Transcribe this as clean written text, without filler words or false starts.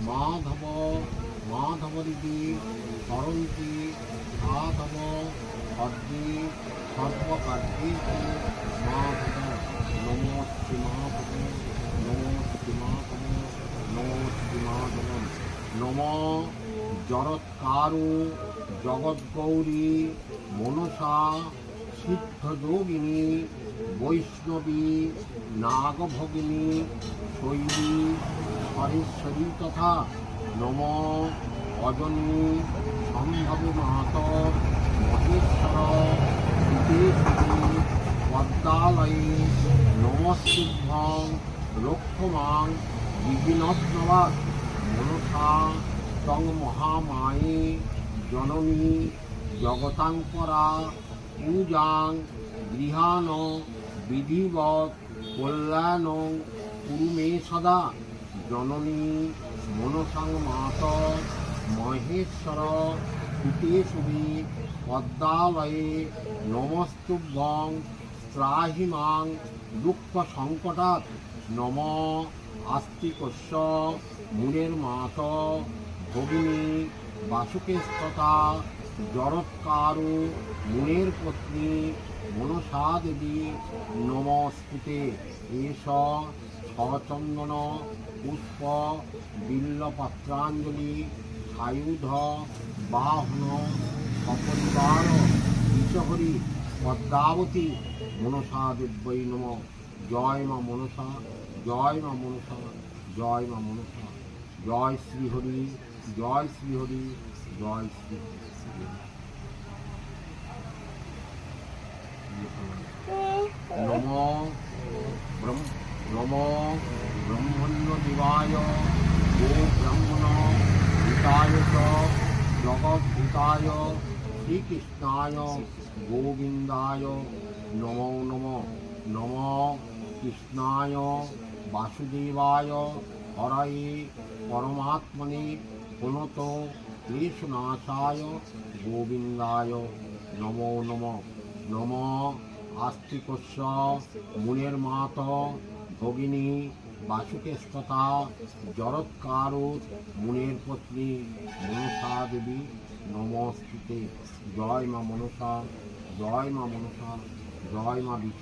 মাধব মাধবরিদি স্মরন্তি সাধব সদ্যি সর্বকার্যেষু মাধব। নমো শ্রী মাধব, নমো শ্রী মাধব, নমো শ্রী মাধব। নম জরৎকারু জগদ্গৌরী মনসা সিদ্ধযোগিনী বৈষ্ণবী নাগভগিনী শৈলী সরেশ্বরী তথা। নম অজনী সম্ভবে মাত মহেশ্বর সুতেশ্বরী পদ্মালয়ে নমস্তুভ্যং রক্ষমাং বিঘ্নস্নবাৎ। মনসা তং মহামায়ে জননী জগতাঙ্করা পূজাং গৃহাণ বিধিবৎ কল্যাণং কুরু মে সদা। জননী মনসাং মাত মহেশ্বর সুতেশ্বরী পদ্মালয়ে নমস্তুভ্যং ত্রাহি মাং দুঃখ সংকটাৎ। নম আস্তিকস্য মুনের মাত ভগিনী বাসুকেস্তথা। জরৎকারু মুনের পত্নী মনসা দেবী নমস্তুতে। এষ সচন্দন পুষ্প বিল্লপত্রাঞ্জলি সায়ুধ বাহন সপরিবার বিচহরি পদ্মাবতী মনসা দেব্যৈ নমঃ। জয় মা মনসা, জয় মা মনসা, জয় মা মনসা। জয় শ্রীহরি, জয় শ্রীহরি, জয় শ্রীহরি। নম নম ব্রহ্মণ্য দেবায় গো ব্রাহ্মণ হিতায় চ জগদ্ধিতায় শ্রীকৃষ্ণায় গোবিন্দায় নমো নমঃ। নম কৃষ্ণায় বাসুদেবায় হরয়ে পরমাত্মনে প্রণত ক্লেশনাশায় গোবিন্দায় নমো নমঃ। নম আস্তিকস্য মুনের মাত ভগিনী বাসুকেস্তথা। জরৎকারু মুনের পত্নী মনসা দেবী নমস্তুতে। জয় মা মনসা, জয় মা মনসা, জয় মা বিষ্ণু।